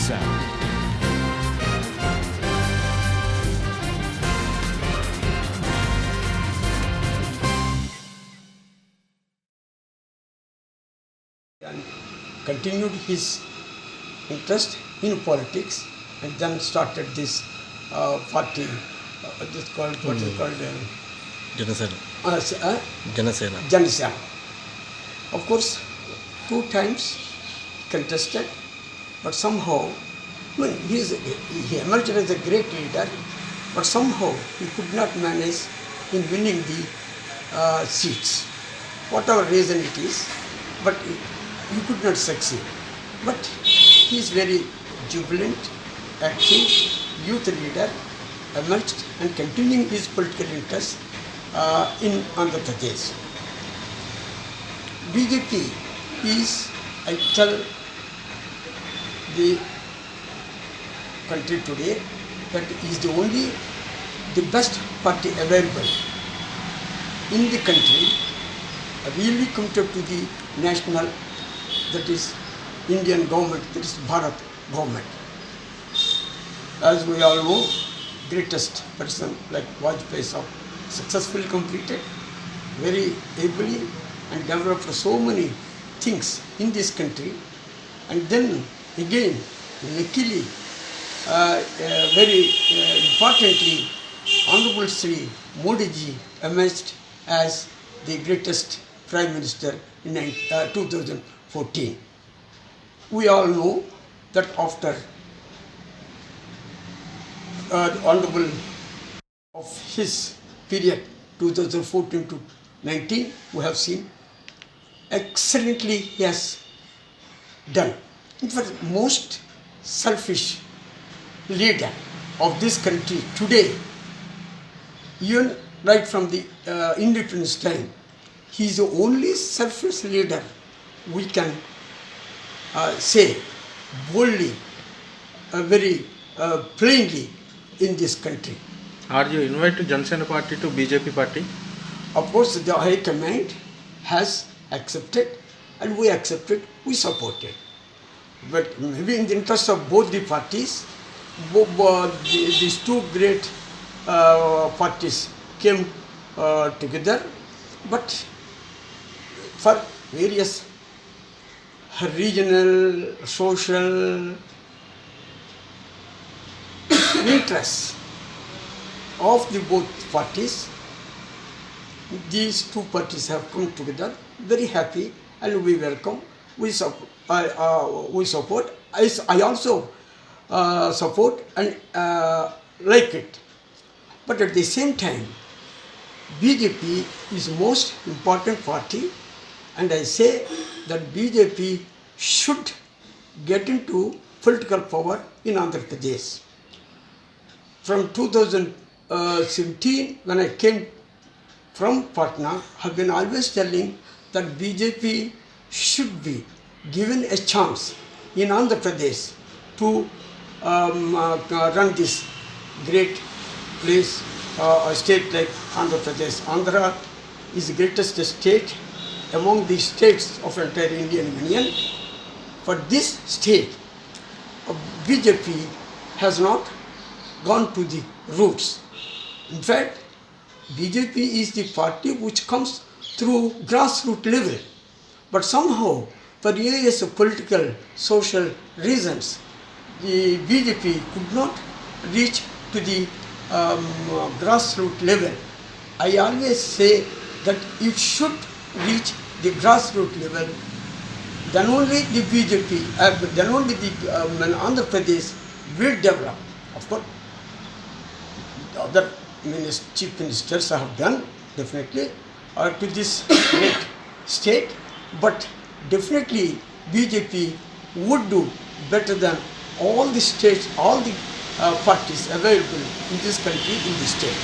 sound. And continued his interest in politics, and then started this party. This called what is called JANASENA. JANASENA. Of course, 2 times contested, but somehow, he emerged as a great leader, but somehow he could not manage in winning the seats, whatever reason it is, but he could not succeed. But he is very jubilant, active, youth leader, emerged and continuing his political interest in Andhra Pradesh. BJP is, I tell the country today, that is the best party available in the country, really committed to the national, that is Indian government, that is Bharat government. As we all know, greatest person like Prof.Y.C.Simhadri successfully completed, very ably, and developed so many things in this country. And then again, luckily, very importantly, Honorable Sri Modi ji emerged as the greatest Prime Minister in 2014. We all know that after the Honorable of his period 2014 to 19, we have seen excellently he has done. In fact, most selfish leader of this country today, even right from the independence time, he is the only selfish leader we can say boldly, very plainly in this country. Are you invited to JANASENA party to BJP party? Of course, the High Command has accepted, and we accepted, we supported. But maybe in the interest of both the parties, these two great parties came together, but for various regional, social interests of the both parties, these two parties have come together, very happy, and we welcome, we support. I also support and like it. But at the same time, BJP is most important party, and I say that BJP should get into political power in Andhra Pradesh. From 2017, when I came from Patna, have been always telling that BJP should be given a chance in Andhra Pradesh to run this great place, a state like Andhra Pradesh. Andhra is the greatest state among the states of entire Indian Union. For this state, BJP has not gone to the roots. In fact, BJP is the party which comes through grassroots level, but somehow for various political, social reasons, the BJP could not reach to the grassroots level. I always say that it should reach the grassroots level, then only the BJP, then only the Andhra Pradesh will develop. Of course, the other chief ministers have done definitely to this great state, but definitely BJP would do better than all the states, all the parties available in this country, in this state.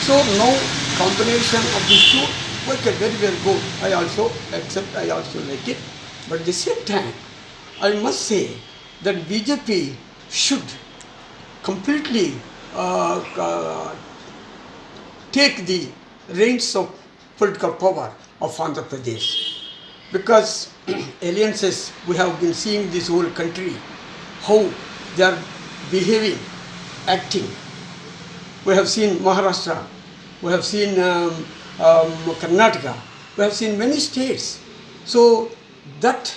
So no combination of these two work very well good. I also accept, I also like it. But at the same time, I must say that BJP should completely take the reins of political power of Andhra Pradesh. Because alliances, we have been seeing this whole country, how they are behaving, acting. We have seen Maharashtra, we have seen Karnataka, we have seen many states. So that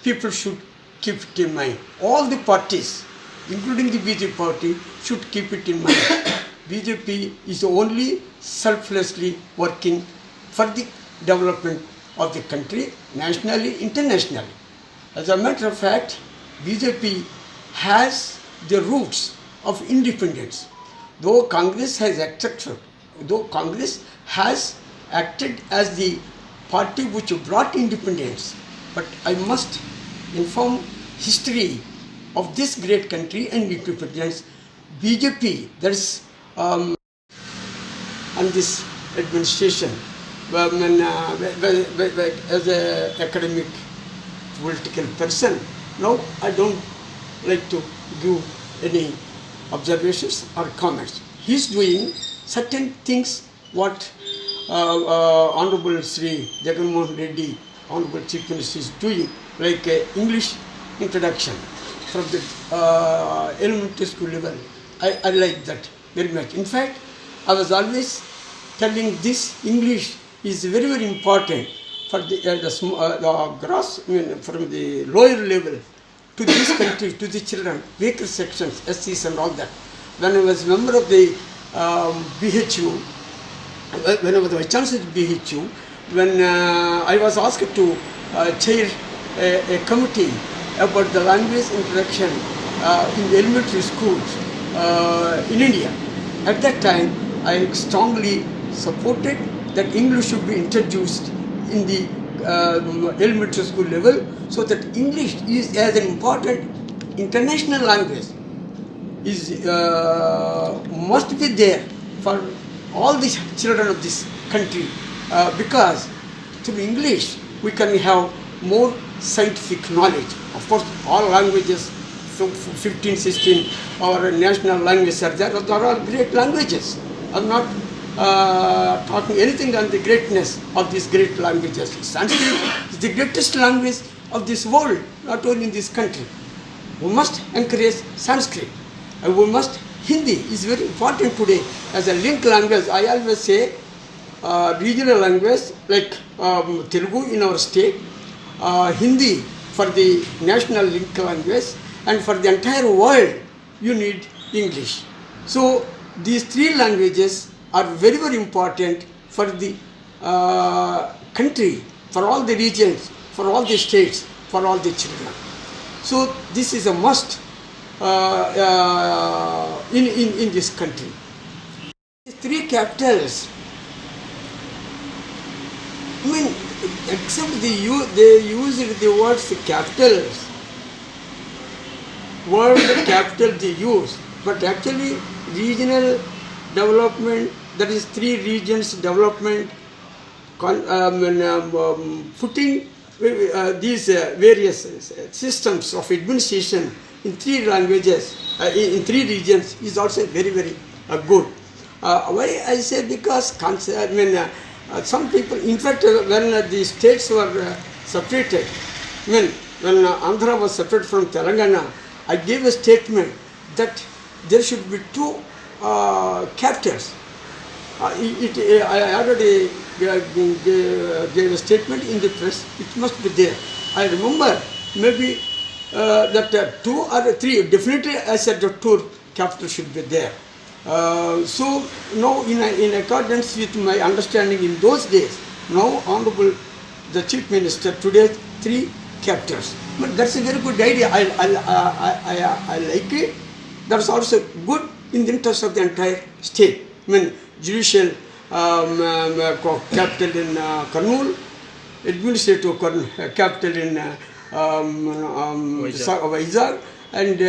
people should keep it in mind. All the parties, including the BJP party, should keep it in mind. BJP is only selflessly working for the development of the country, nationally, internationally. As a matter of fact, BJP has the roots of independence. Though Congress has acted as the party which brought independence, but I must inform history of this great country and independence. BJP, that is, and this administration, as an academic political person, now I don't like to give any observations or comments. He is doing certain things what Honorable Sri Jagannath Reddy, Honorable Chief Minister, is doing, like English introduction from the elementary school level. I like that very much. In fact, I was always telling this English is very, very important for the gross, from the lower level to this country, to the children, weaker sections, SCs and all that. When I was member of the BHU, when I was vice chancellor of BHU, when I was asked to chair a committee about the language introduction in the elementary schools in India. At that time, I strongly supported that English should be introduced in the elementary school level, so that English is as an important international language is must be there for all the children of this country, because through English we can have more scientific knowledge. Of course, all languages, 15, 16, our national languages are there. They are all great languages. I'm not talking anything on the greatness of these great languages. Sanskrit is the greatest language of this world, not only in this country. We must encourage Sanskrit. And we must, Hindi is very important today as a link language. I always say regional language like Telugu in our state, Hindi for the national link language, and for the entire world you need English. So these three languages are very, very important for the country, for all the regions, for all the states, for all the children. So this is a must in this country. These three capitals, I mean, except they used the words capitals, word capital they use, but actually regional development, that is three regions development, putting these various systems of administration in three languages, in three regions is also very, very good. Why I say, because some people, in fact, when the states were separated, when Andhra was separated from Telangana, I gave a statement that there should be two capitals. I already gave a statement in the press. It must be there. I remember maybe that two or three, definitely I said that two capitals should be there. So now in accordance with my understanding in those days, now Honorable the Chief Minister, today three capitals. But that's a very good idea. I like it. That's also good in the interest of the entire state. I mean, judicial capital in Kurnool, administrative capital in Vizag, and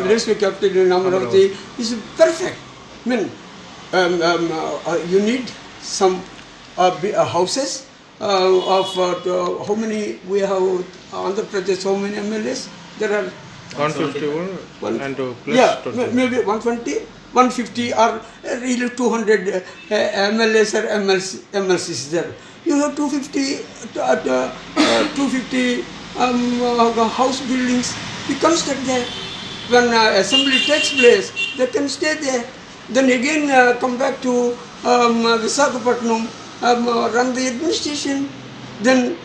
legislative capital in Amaravati is perfect. I mean, you need some houses of how many we have Andhra Pradesh, how many MLAs? There are 151 and plus yeah, 20. maybe 120, 150 or really 200 MLAs or MLCs there. You have 250 house buildings, we construct there. When assembly takes place, they can stay there. Then again come back to Visakhapatnam, run the administration. Then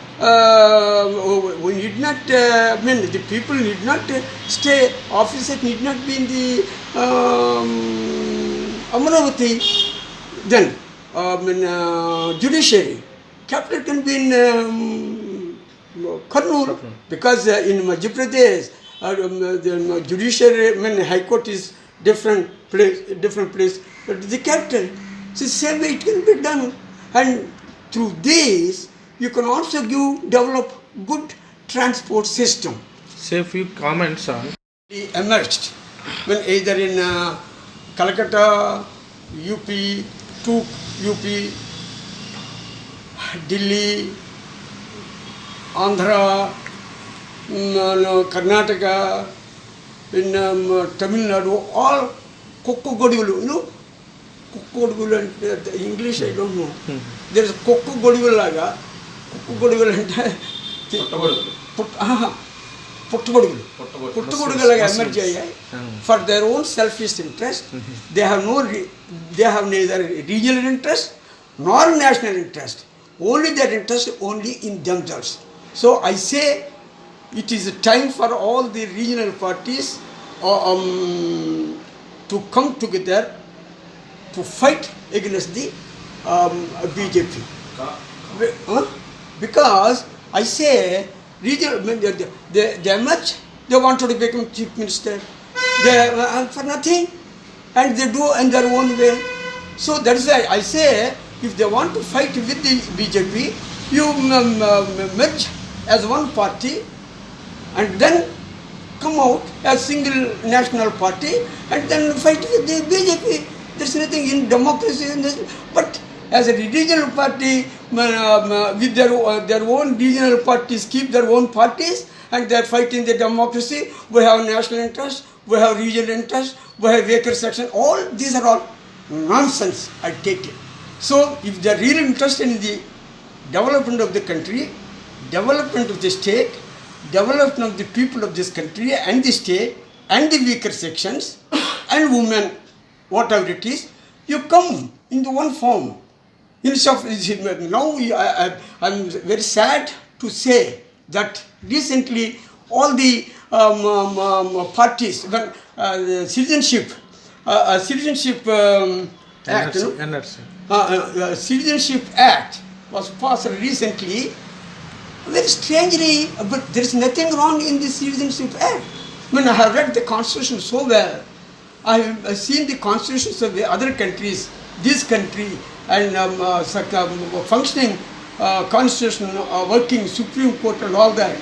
we need not, the people need not stay, officers need not be in the Amaravati. Then judiciary, capital can be in Kurnool, because in Madhya Pradesh, the judiciary, High Court is different place, but the capital. So same way it can be done, and through this you can also develop good transport system. Say a few comments on. Emerged when either in Calcutta, UP, to UP, Delhi, Andhra, Karnataka, in Tamil Nadu, all Kokko Godivulu, Kokko Godivulu, English I don't know. There is Kokko Godivulu laga, Kokko Godivulu for their own selfish interest. They have neither regional interest nor national interest. Only their interest only in themselves. So I say it is a time for all the regional parties to come together to fight against the BJP. Because I say regional, they much they wanted to become chief minister, they for nothing, and they do in their own way. So that is why I say, if they want to fight with the BJP, you merge as one party and then come out as single national party and then fight with the BJP. There's nothing in democracy in this. But as a regional party, with their own regional parties, keep their own parties, and they are fighting the democracy. We have national interest, we have regional interest, we have weaker section. All these are all nonsense, I take it. So if they are really interested in the development of the country, development of the state, development of the people of this country and the state and the weaker sections and women, whatever it is, you come into one form. Now I'm very sad to say that recently all the parties, when Citizenship Act, Citizenship Act was passed recently. Very strangely, but there is nothing wrong in the Citizenship Act. When I have read the Constitution so well, I have seen the constitutions of the other countries, this country, and functioning constitution, working Supreme Court and all that,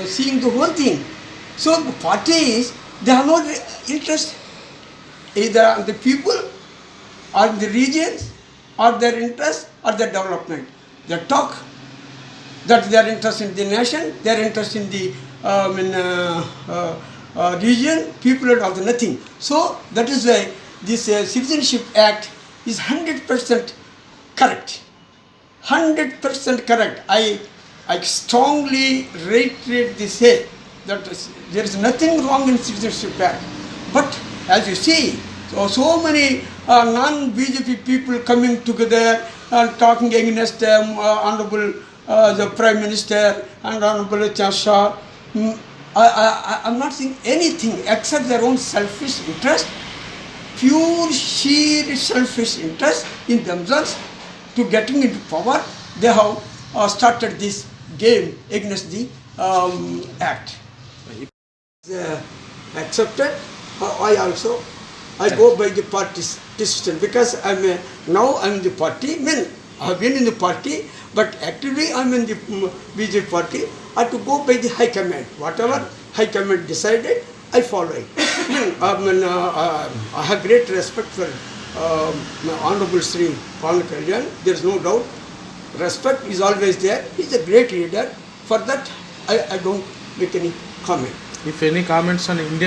seeing the whole thing. So the parties, they have no interest either on the people or the regions or their interest or their development. They talk that they are interested in the nation, they are interested in the region, people and all the nothing. So that is why this Citizenship Act is 100% correct. 100% correct. I strongly reiterate this say that there is nothing wrong in Citizenship Act. But as you see, so many non-BJP people coming together and talking against Honorable the Prime Minister and Honorable Chansha. I'm not seeing anything except their own selfish interest, pure sheer selfish interest in themselves to getting into power. They have started this game against the act. Accepted. I go by the party's decision because now I'm in the party. I have been in the party, but actually I'm in the BJP party. I have to go by the High Command. Whatever High Command decided, I follow it. I have great respect for Honorable Sri Pawan Kalyan. There is no doubt. Respect is always there. He is a great leader. For that, I don't make any comment. If any comments on Indian